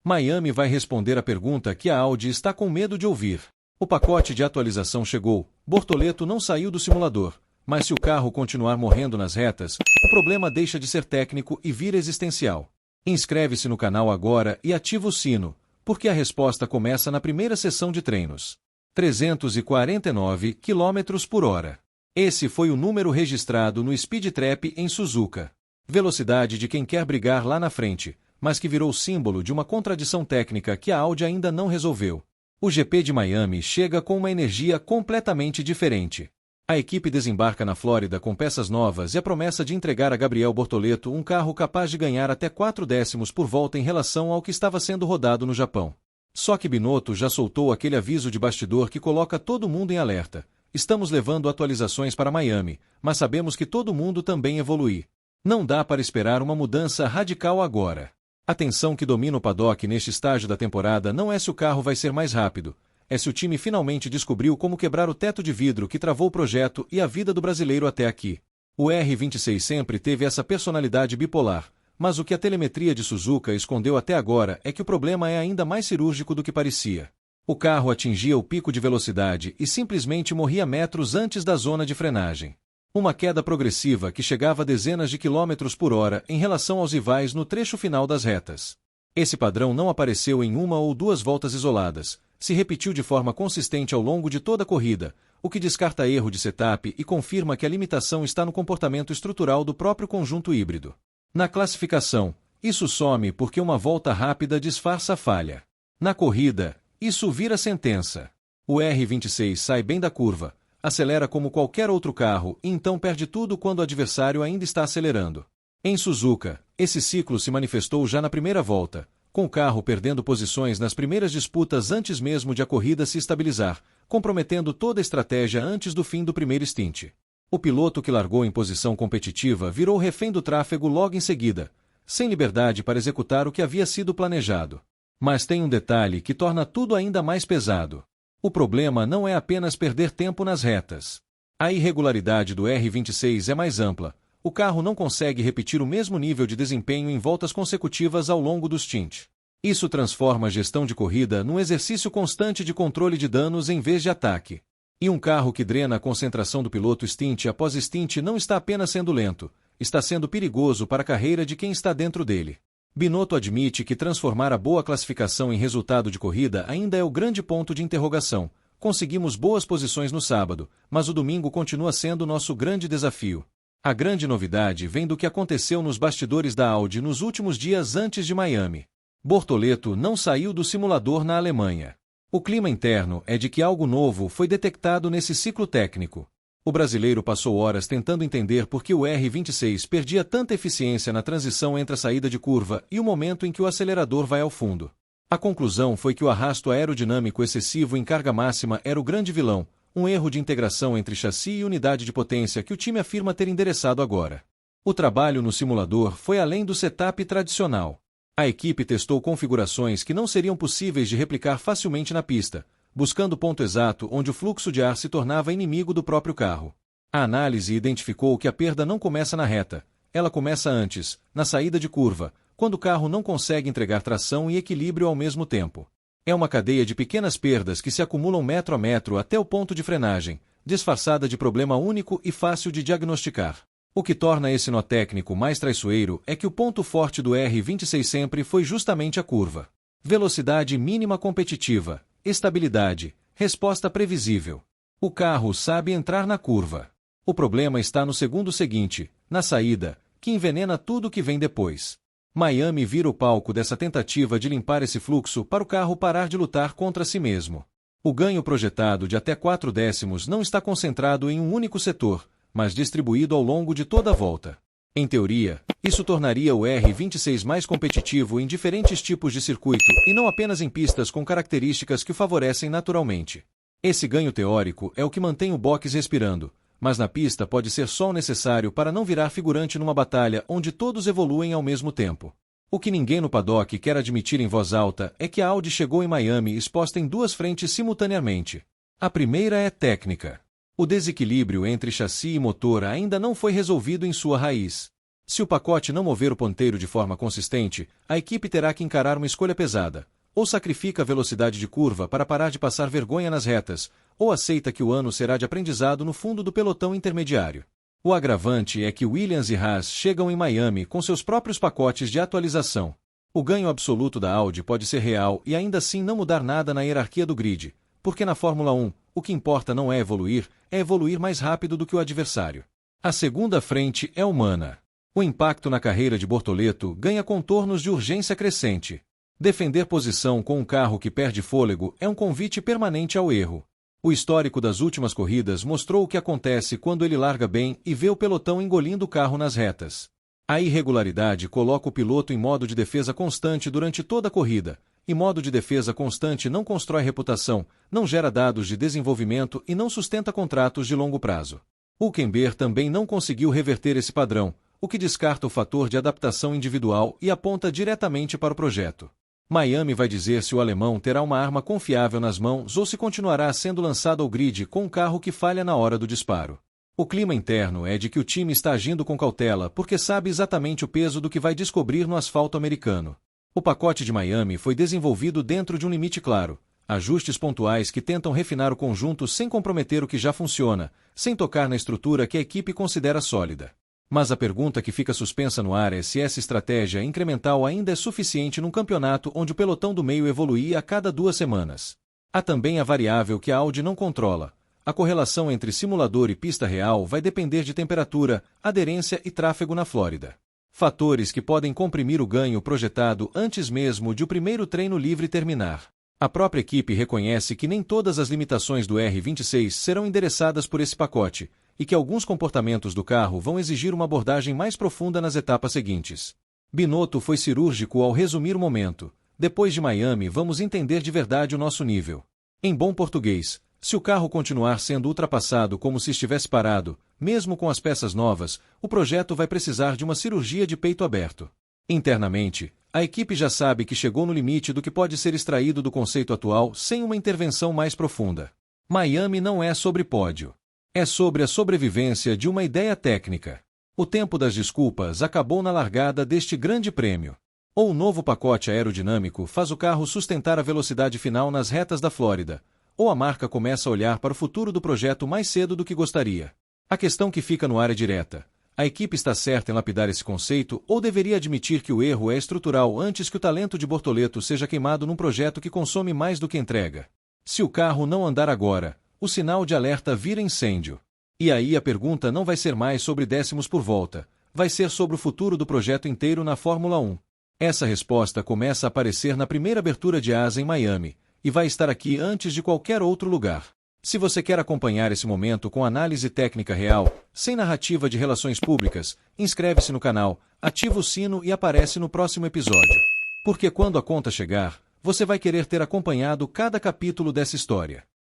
Miami vai responder a pergunta que a Audi está com medo de ouvir. O pacote de atualização chegou, Bortoleto não saiu do simulador, mas se o carro continuar morrendo nas retas, o problema deixa de ser técnico e vira existencial. Inscreve-se no canal agora e ativa o sino, porque a resposta começa na primeira sessão de treinos. 349 km/h. Esse foi o número registrado no Speed Trap em Suzuka. Velocidade de quem quer brigar lá na frente, mas que virou símbolo de uma contradição técnica que a Audi ainda não resolveu. O GP de Miami chega com uma energia completamente diferente. A equipe desembarca na Flórida com peças novas e a promessa de entregar a Gabriel Bortoleto um carro capaz de ganhar até 4 décimos por volta em relação ao que estava sendo rodado no Japão. Só que Binotto já soltou aquele aviso de bastidor que coloca todo mundo em alerta. Estamos levando atualizações para Miami, mas sabemos que todo mundo também evolui. Não dá para esperar uma mudança radical agora. A tensão que domina o paddock neste estágio da temporada não é se o carro vai ser mais rápido, é se o time finalmente descobriu como quebrar o teto de vidro que travou o projeto e a vida do brasileiro até aqui. O R26 sempre teve essa personalidade bipolar, mas o que a telemetria de Suzuka escondeu até agora é que o problema é ainda mais cirúrgico do que parecia. O carro atingia o pico de velocidade e simplesmente morria metros antes da zona de frenagem. Uma queda progressiva que chegava a dezenas de quilômetros por hora em relação aos rivais no trecho final das retas. Esse padrão não apareceu em uma ou duas voltas isoladas, se repetiu de forma consistente ao longo de toda a corrida, o que descarta erro de setup e confirma que a limitação está no comportamento estrutural do próprio conjunto híbrido. Na classificação, isso some porque uma volta rápida disfarça a falha. Na corrida, isso vira sentença. O R26 sai bem da curva, acelera como qualquer outro carro e então perde tudo quando o adversário ainda está acelerando. Em Suzuka, esse ciclo se manifestou já na primeira volta, com o carro perdendo posições nas primeiras disputas antes mesmo de a corrida se estabilizar, comprometendo toda a estratégia antes do fim do primeiro stint. O piloto que largou em posição competitiva virou refém do tráfego logo em seguida, sem liberdade para executar o que havia sido planejado. Mas tem um detalhe que torna tudo ainda mais pesado. O problema não é apenas perder tempo nas retas. A irregularidade do R26 é mais ampla. O carro não consegue repetir o mesmo nível de desempenho em voltas consecutivas ao longo do stint. Isso transforma a gestão de corrida num exercício constante de controle de danos em vez de ataque. E um carro que drena a concentração do piloto stint após stint não está apenas sendo lento, está sendo perigoso para a carreira de quem está dentro dele. Binotto admite que transformar a boa classificação em resultado de corrida ainda é o grande ponto de interrogação. Conseguimos boas posições no sábado, mas o domingo continua sendo nosso grande desafio. A grande novidade vem do que aconteceu nos bastidores da Audi nos últimos dias antes de Miami. Bortoleto não saiu do simulador na Alemanha. O clima interno é de que algo novo foi detectado nesse ciclo técnico. O brasileiro passou horas tentando entender por que o R26 perdia tanta eficiência na transição entre a saída de curva e o momento em que o acelerador vai ao fundo. A conclusão foi que o arrasto aerodinâmico excessivo em carga máxima era o grande vilão, um erro de integração entre chassi e unidade de potência que o time afirma ter endereçado agora. O trabalho no simulador foi além do setup tradicional. A equipe testou configurações que não seriam possíveis de replicar facilmente na pista, buscando o ponto exato onde o fluxo de ar se tornava inimigo do próprio carro. A análise identificou que a perda não começa na reta, ela começa antes, na saída de curva, quando o carro não consegue entregar tração e equilíbrio ao mesmo tempo. É uma cadeia de pequenas perdas que se acumulam metro a metro até o ponto de frenagem, disfarçada de problema único e fácil de diagnosticar. O que torna esse nó técnico mais traiçoeiro é que o ponto forte do R26 sempre foi justamente a curva. Velocidade mínima competitiva, estabilidade, resposta previsível. O carro sabe entrar na curva. O problema está no segundo seguinte, na saída, que envenena tudo que vem depois. Miami vira o palco dessa tentativa de limpar esse fluxo para o carro parar de lutar contra si mesmo. O ganho projetado de até 4 décimos não está concentrado em um único setor, mas distribuído ao longo de toda a volta. Em teoria, isso tornaria o R26 mais competitivo em diferentes tipos de circuito e não apenas em pistas com características que o favorecem naturalmente. Esse ganho teórico é o que mantém o box respirando, mas na pista pode ser só o necessário para não virar figurante numa batalha onde todos evoluem ao mesmo tempo. O que ninguém no paddock quer admitir em voz alta é que a Audi chegou em Miami exposta em duas frentes simultaneamente. A primeira é técnica. O desequilíbrio entre chassi e motor ainda não foi resolvido em sua raiz. Se o pacote não mover o ponteiro de forma consistente, a equipe terá que encarar uma escolha pesada. Ou sacrifica a velocidade de curva para parar de passar vergonha nas retas, ou aceita que o ano será de aprendizado no fundo do pelotão intermediário. O agravante é que Williams e Haas chegam em Miami com seus próprios pacotes de atualização. O ganho absoluto da Audi pode ser real e ainda assim não mudar nada na hierarquia do grid, porque na Fórmula 1, o que importa não é evoluir mais rápido do que o adversário. A segunda frente é humana. O impacto na carreira de Bortoleto ganha contornos de urgência crescente. Defender posição com um carro que perde fôlego é um convite permanente ao erro. O histórico das últimas corridas mostrou o que acontece quando ele larga bem e vê o pelotão engolindo o carro nas retas. A irregularidade coloca o piloto em modo de defesa constante durante toda a corrida, e modo de defesa constante não constrói reputação, não gera dados de desenvolvimento e não sustenta contratos de longo prazo. Hülkenberg também não conseguiu reverter esse padrão, o que descarta o fator de adaptação individual e aponta diretamente para o projeto. Miami vai dizer se o alemão terá uma arma confiável nas mãos ou se continuará sendo lançado ao grid com um carro que falha na hora do disparo. O clima interno é de que o time está agindo com cautela porque sabe exatamente o peso do que vai descobrir no asfalto americano. O pacote de Miami foi desenvolvido dentro de um limite claro, ajustes pontuais que tentam refinar o conjunto sem comprometer o que já funciona, sem tocar na estrutura que a equipe considera sólida. Mas a pergunta que fica suspensa no ar é se essa estratégia incremental ainda é suficiente num campeonato onde o pelotão do meio evolui a cada 2 semanas. Há também a variável que a Audi não controla. A correlação entre simulador e pista real vai depender de temperatura, aderência e tráfego na Flórida. Fatores que podem comprimir o ganho projetado antes mesmo de o primeiro treino livre terminar. A própria equipe reconhece que nem todas as limitações do R26 serão endereçadas por esse pacote, e que alguns comportamentos do carro vão exigir uma abordagem mais profunda nas etapas seguintes. Binotto foi cirúrgico ao resumir o momento. Depois de Miami, vamos entender de verdade o nosso nível. Em bom português, se o carro continuar sendo ultrapassado como se estivesse parado, mesmo com as peças novas, o projeto vai precisar de uma cirurgia de peito aberto. Internamente, a equipe já sabe que chegou no limite do que pode ser extraído do conceito atual sem uma intervenção mais profunda. Miami não é sobre pódio. É sobre a sobrevivência de uma ideia técnica. O tempo das desculpas acabou na largada deste grande prêmio. Ou o novo pacote aerodinâmico faz o carro sustentar a velocidade final nas retas da Flórida, ou a marca começa a olhar para o futuro do projeto mais cedo do que gostaria. A questão que fica no ar é direta. A equipe está certa em lapidar esse conceito ou deveria admitir que o erro é estrutural antes que o talento de Bortoleto seja queimado num projeto que consome mais do que entrega? Se o carro não andar agora, o sinal de alerta vira incêndio. E aí a pergunta não vai ser mais sobre décimos por volta, vai ser sobre o futuro do projeto inteiro na Fórmula 1. Essa resposta começa a aparecer na primeira abertura de asa em Miami, e vai estar aqui antes de qualquer outro lugar. Se você quer acompanhar esse momento com análise técnica real, sem narrativa de relações públicas, inscreve-se no canal, ativa o sino e aparece no próximo episódio. Porque quando a conta chegar, você vai querer ter acompanhado cada capítulo dessa história.